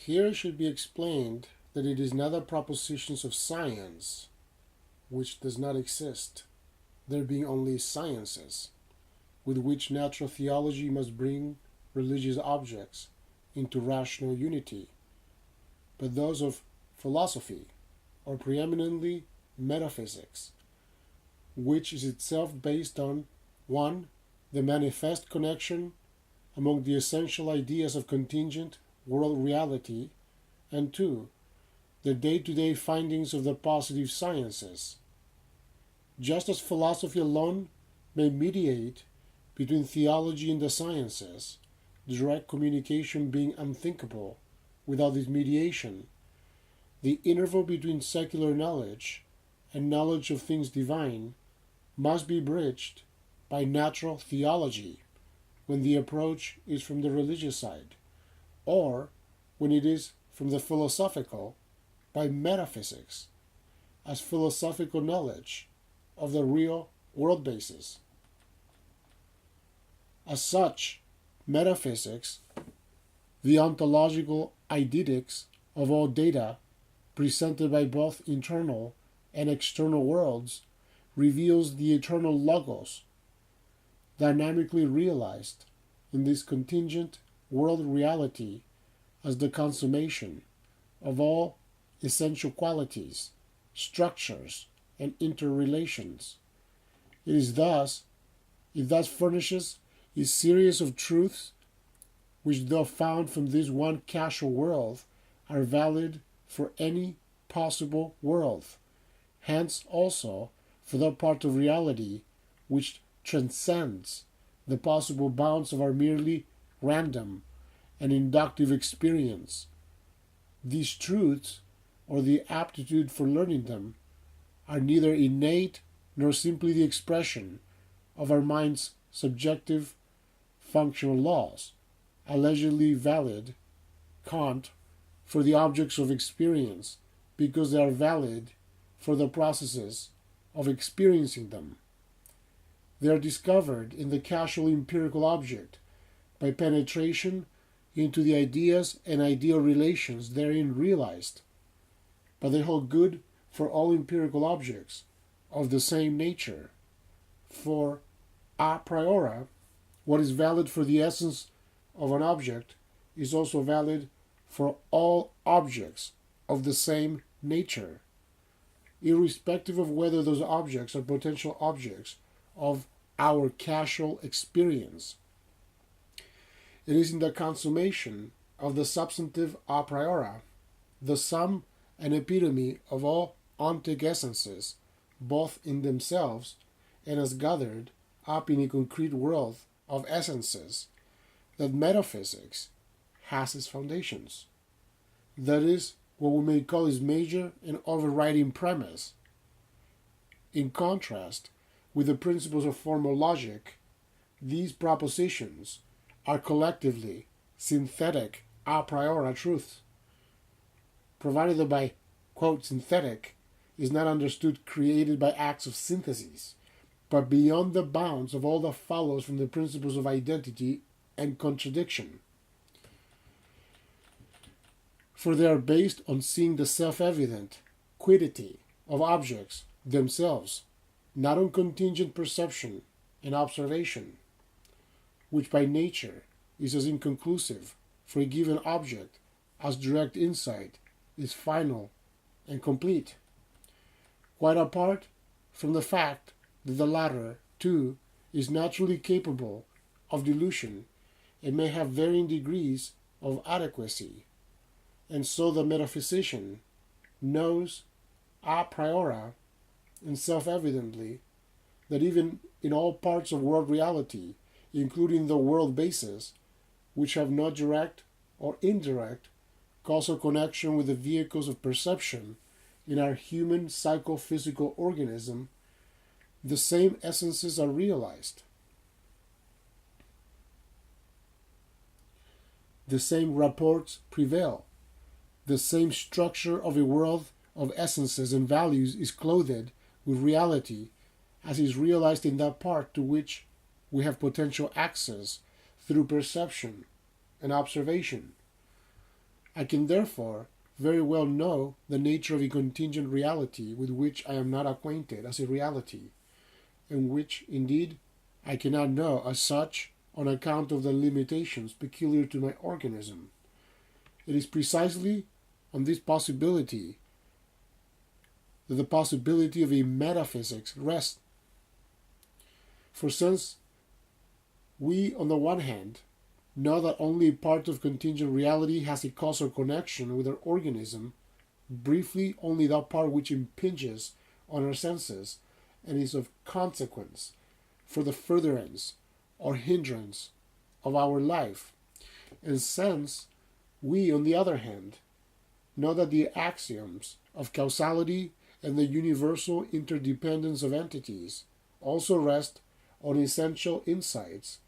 Here it should be explained that it is not the propositions of science, which does not exist, there being only sciences, with which natural theology must bring religious objects into rational unity, but those of philosophy, or preeminently metaphysics, which is itself based on 1. The manifest connection among the essential ideas of contingent world reality, and 2. The day-to-day findings of the positive sciences. Just as philosophy alone may mediate between theology and the sciences, direct communication being unthinkable without this mediation, the interval between secular knowledge and knowledge of things divine must be bridged by natural theology when the approach is from the religious side, or when it is from the philosophical by metaphysics, as philosophical knowledge of the real world basis. As such, metaphysics, the ontological eidetics of all data presented by both internal and external worlds, reveals the eternal logos, dynamically realized in this contingent world reality as the consummation of all essential qualities, structures, and interrelations. It thus furnishes a series of truths which, though found from this one casual world, are valid for any possible world. Hence also for that part of reality which transcends the possible bounds of our merely random and inductive experience. These truths, or the aptitude for learning them, are neither innate nor simply the expression of our mind's subjective functional laws, allegedly valid, Kant, for the objects of experience, because they are valid for the processes of experiencing them. They are discovered in the casual empirical object by penetration into the ideas and ideal relations therein realized, but they hold good for all empirical objects of the same nature. For a priori, what is valid for the essence of an object is also valid for all objects of the same nature, irrespective of whether those objects are potential objects of our casual experience. It is in the consummation of the substantive a priori, the sum and epitome of all ontic essences, both in themselves and as gathered up in a concrete world of essences, that metaphysics has its foundations. That is what we may call its major and overriding premise. In contrast with the principles of formal logic, these propositions are collectively synthetic a priori truths, provided that by, quote, synthetic is not understood created by acts of synthesis, but beyond the bounds of all that follows from the principles of identity and contradiction. For they are based on seeing the self-evident quiddity of objects themselves, not on contingent perception and observation, which by nature is as inconclusive for a given object as direct insight is final and complete, quite apart from the fact that the latter, too, is naturally capable of delusion and may have varying degrees of adequacy. And so the metaphysician knows a priori and self-evidently that even in all parts of world reality, including the world bases, which have no direct or indirect causal connection with the vehicles of perception in our human psychophysical organism, the same essences are realized. The same rapports prevail. The same structure of a world of essences and values is clothed with reality as is realized in that part to which we have potential access through perception and observation. I can therefore very well know the nature of a contingent reality with which I am not acquainted as a reality, and which, indeed, I cannot know as such on account of the limitations peculiar to my organism. It is precisely on this possibility that the possibility of a metaphysics rests. For since we, on the one hand, know that only part of contingent reality has a causal connection with our organism, briefly only that part which impinges on our senses and is of consequence for the furtherance or hindrance of our life. And since we, on the other hand, know that the axioms of causality and the universal interdependence of entities also rest on essential insights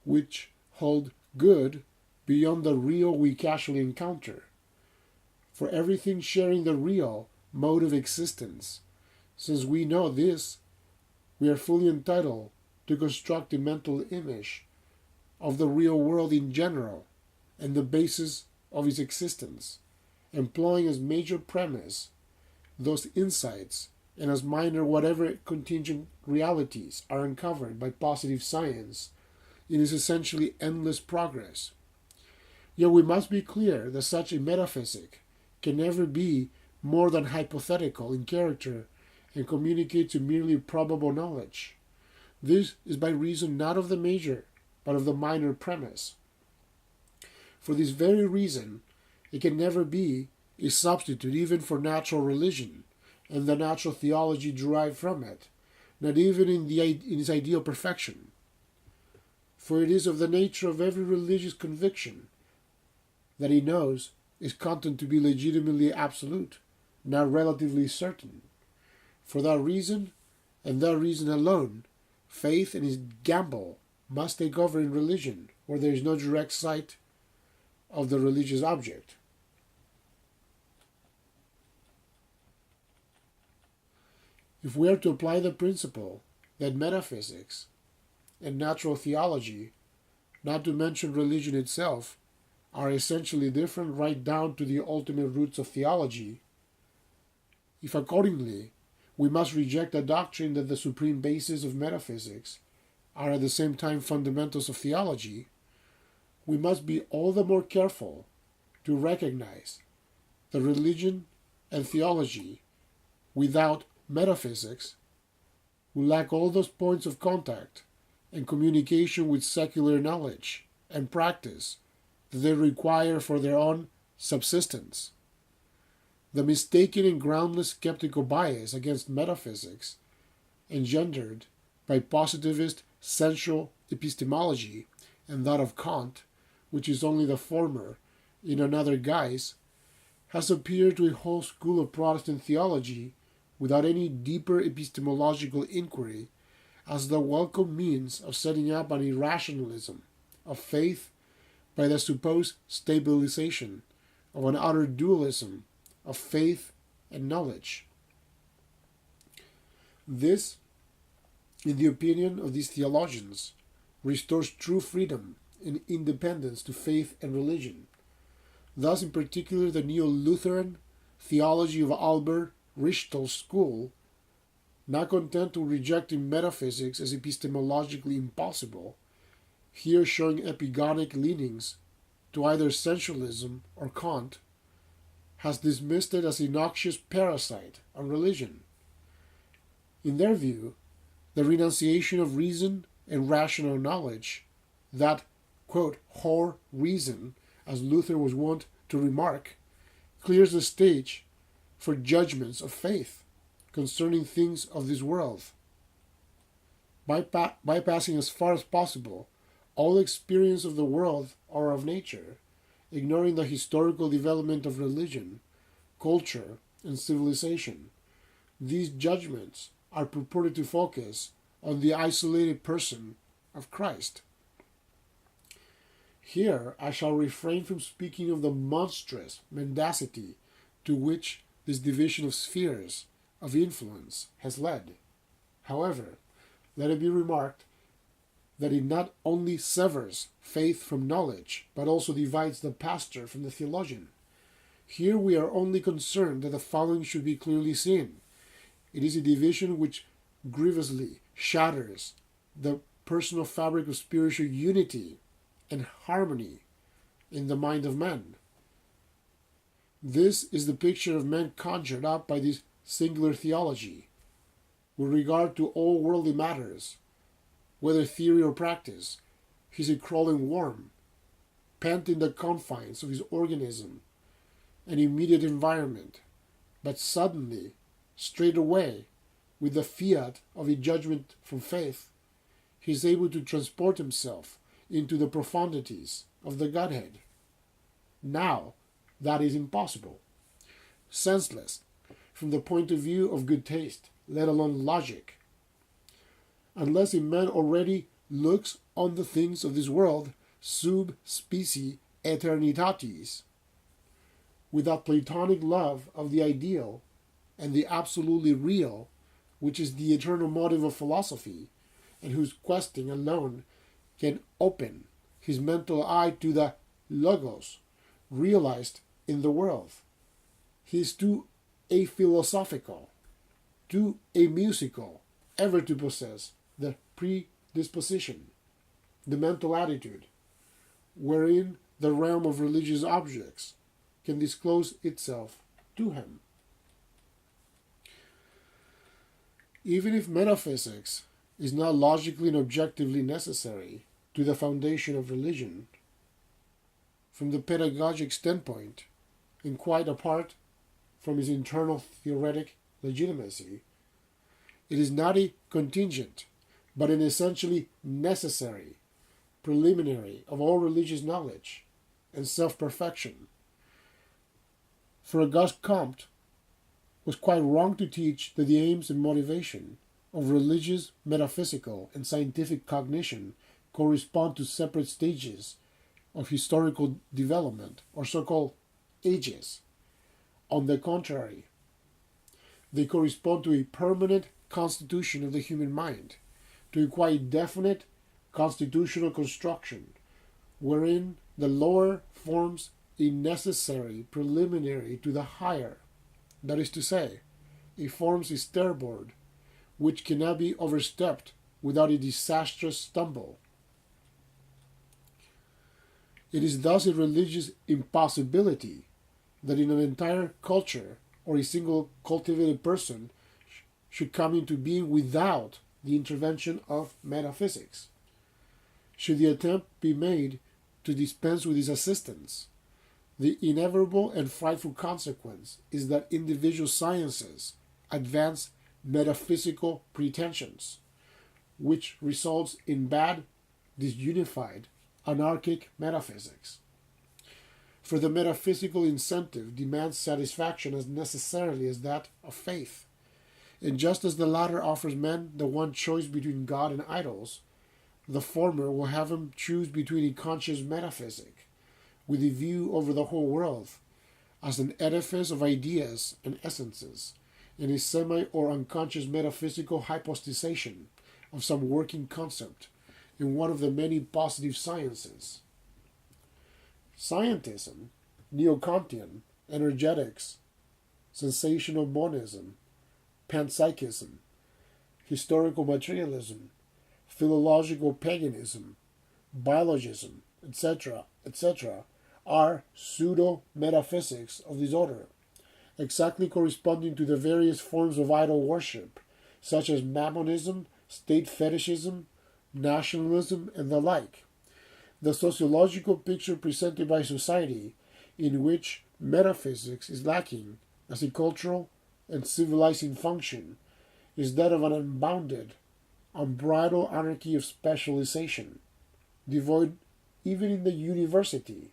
which hold good beyond the real we casually encounter. For everything sharing the real mode of existence, since we know this, we are fully entitled to construct a mental image of the real world in general and the basis of its existence, employing as major premise those insights and as minor whatever contingent realities are uncovered by positive science in its essentially endless progress. Yet we must be clear that such a metaphysic can never be more than hypothetical in character and communicate to merely probable knowledge. This is by reason not of the major, but of the minor premise. For this very reason, it can never be a substitute even for natural religion and the natural theology derived from it, not even in its ideal perfection. For it is of the nature of every religious conviction that he knows is content to be legitimately absolute, not relatively certain. For that reason, and that reason alone, faith and its gamble must take over in religion, where there is no direct sight of the religious object. If we are to apply the principle that metaphysics and natural theology, not to mention religion itself, are essentially different right down to the ultimate roots of theology, if accordingly we must reject the doctrine that the supreme basis of metaphysics are at the same time fundamentals of theology, we must be all the more careful to recognize that religion and theology without metaphysics will lack all those points of contact and communication with secular knowledge and practice that they require for their own subsistence. The mistaken and groundless skeptical bias against metaphysics, engendered by positivist sensual epistemology and that of Kant, which is only the former in another guise, has appeared to a whole school of Protestant theology without any deeper epistemological inquiry as the welcome means of setting up an irrationalism of faith by the supposed stabilization of an utter dualism of faith and knowledge. This, in the opinion of these theologians, restores true freedom and independence to faith and religion. Thus, in particular, the Neo-Lutheran theology of Albert Richtel's school, not content with rejecting metaphysics as epistemologically impossible, here showing epigonic leanings to either sensualism or Kant, has dismissed it as a noxious parasite on religion. In their view, the renunciation of reason and rational knowledge, that, quote, whore reason, as Luther was wont to remark, clears the stage for judgments of faith concerning things of this world, bypassing as far as possible all experience of the world or of nature, ignoring the historical development of religion, culture, and civilization. These judgments are purported to focus on the isolated person of Christ. Here I shall refrain from speaking of the monstrous mendacity to which this division of spheres of influence has led. However, let it be remarked that it not only severs faith from knowledge, but also divides the pastor from the theologian, Here we are only concerned that the following should be clearly seen. It is a division which grievously shatters the personal fabric of spiritual unity and harmony in the mind of man. This is the picture of man conjured up by this singular theology, with regard to all worldly matters, whether theory or practice. He is a crawling worm, pent in the confines of his organism and immediate environment, but suddenly, straight away, with the fiat of a judgment from faith, he is able to transport himself into the profundities of the Godhead. Now, that is impossible, senseless from the point of view of good taste, let alone logic. Unless a man already looks on the things of this world sub specie aeternitatis, with that Platonic love of the ideal and the absolutely real, which is the eternal motive of philosophy, and whose questing alone can open his mental eye to the logos realized in the world. He is too aphilosophical, too amusical, ever to possess the predisposition, the mental attitude, wherein the realm of religious objects can disclose itself to him. Even if metaphysics is not logically and objectively necessary to the foundation of religion, from the pedagogic standpoint, and quite apart from its internal theoretic legitimacy, it is not a contingent, but an essentially necessary preliminary of all religious knowledge and self-perfection. For Auguste Comte was quite wrong to teach that the aims and motivation of religious, metaphysical, and scientific cognition correspond to separate stages of historical development, or so-called ages. On the contrary, they correspond to a permanent constitution of the human mind, to a quite definite constitutional construction, wherein the lower forms a necessary preliminary to the higher, that is to say, it forms a stairboard which cannot be overstepped without a disastrous stumble. It is thus a religious impossibility that in an entire culture or a single cultivated person should come into being without the intervention of metaphysics. Should the attempt be made to dispense with his assistance, the inevitable and frightful consequence is that individual sciences advance metaphysical pretensions, which results in bad, disunified, anarchic metaphysics. For the metaphysical incentive demands satisfaction as necessarily as that of faith, and just as the latter offers men the one choice between God and idols, the former will have him choose between a conscious metaphysic, with a view over the whole world, as an edifice of ideas and essences, and a semi or unconscious metaphysical hypostasization of some working concept in one of the many positive sciences. Scientism, neo-Kantian, energetics, sensational monism, panpsychism, historical materialism, philological paganism, biologism, etc., etc., are pseudo-metaphysics of this order, exactly corresponding to the various forms of idol worship, such as mammonism, state fetishism, nationalism, and the like. The sociological picture presented by society, in which metaphysics is lacking as a cultural and civilizing function, is that of an unbounded, unbridled anarchy of specialization, devoid even in the university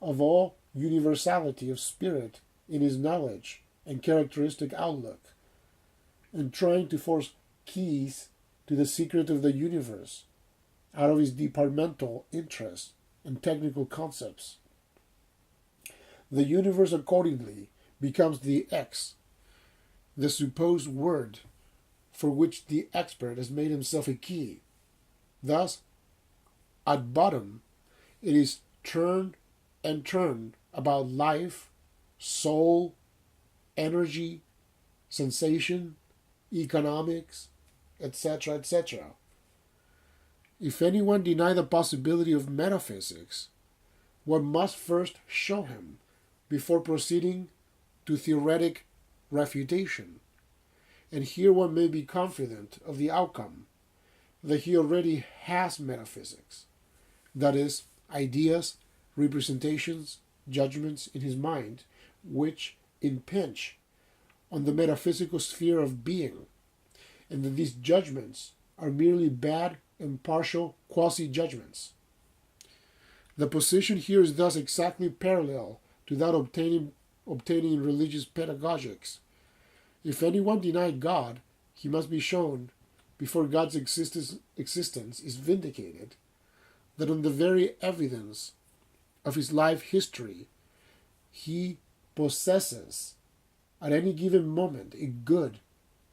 of all universality of spirit in his knowledge and characteristic outlook, and trying to force keys to the secret of the universe out of his departmental interests and technical concepts. The universe accordingly becomes the X, the supposed word for which the expert has made himself a key. Thus, at bottom, it is turned and turned about life soul, energy, sensation, economics, etc., etc. If anyone deny the possibility of metaphysics, one must first show him before proceeding to theoretic refutation. And here one may be confident of the outcome, that he already has metaphysics, that is, ideas, representations, judgments in his mind, which impinge on the metaphysical sphere of being, and that these judgments are merely bad and partial quasi-judgments. The position here is thus exactly parallel to that obtaining in religious pedagogics. If anyone deny God, he must be shown, before God's existence is vindicated, that on the very evidence of his life history, he possesses at any given moment a good,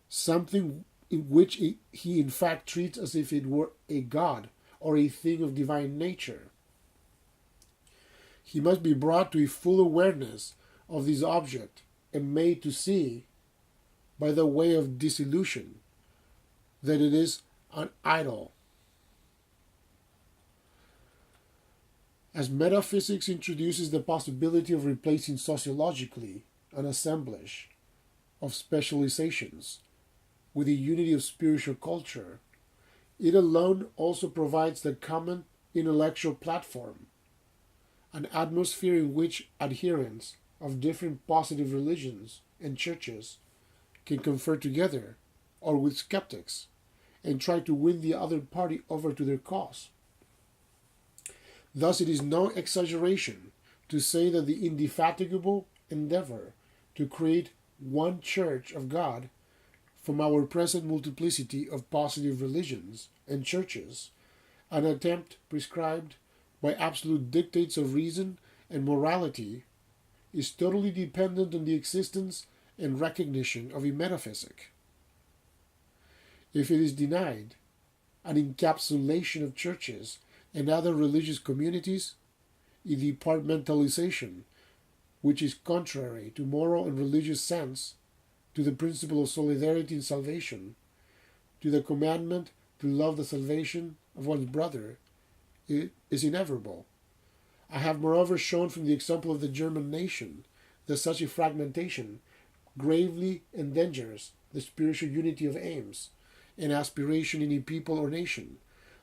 something in which he in fact treats as if it were a God or a thing of divine nature. He must be brought to a full awareness of this object and made to see, by the way of disillusion, that it is an idol. As metaphysics introduces the possibility of replacing sociologically an assemblage of specializations with the unity of spiritual culture, it alone also provides the common intellectual platform, an atmosphere in which adherents of different positive religions and churches can confer together or with skeptics and try to win the other party over to their cause. Thus, it is no exaggeration to say that the indefatigable endeavor to create one church of God from our present multiplicity of positive religions and churches, an attempt prescribed by absolute dictates of reason and morality, is totally dependent on the existence and recognition of a metaphysic. If it is denied, an encapsulation of churches and other religious communities, a departmentalization which is contrary to moral and religious sense, to the principle of solidarity in salvation, to the commandment to love the salvation of one's brother, is inevitable. I have moreover shown from the example of the German nation that such a fragmentation gravely endangers the spiritual unity of aims and aspiration in a people or nation,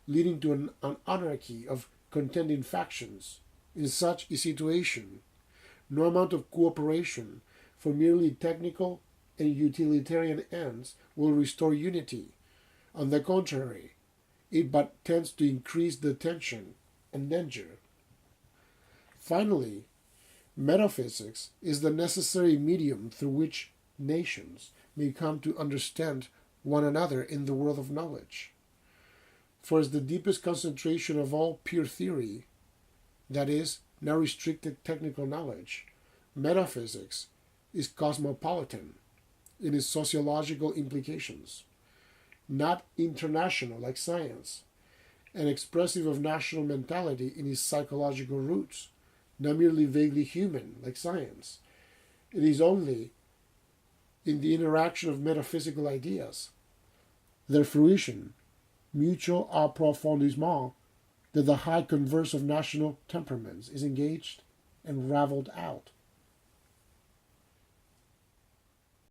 leading to an anarchy of contending factions. In such a situation, no amount of cooperation for merely technical and utilitarian ends will restore unity. On the contrary, it but tends to increase the tension and danger. Finally, metaphysics is the necessary medium through which nations may come to understand one another in the world of knowledge. For as the deepest concentration of all pure theory, that is, now restricted technical knowledge, metaphysics is cosmopolitan in its sociological implications, not international like science, and expressive of national mentality in its psychological roots, not merely vaguely human like science. It is only in the interaction of metaphysical ideas, their fruition, mutual approfondissement, that the high converse of national temperaments is engaged and raveled out.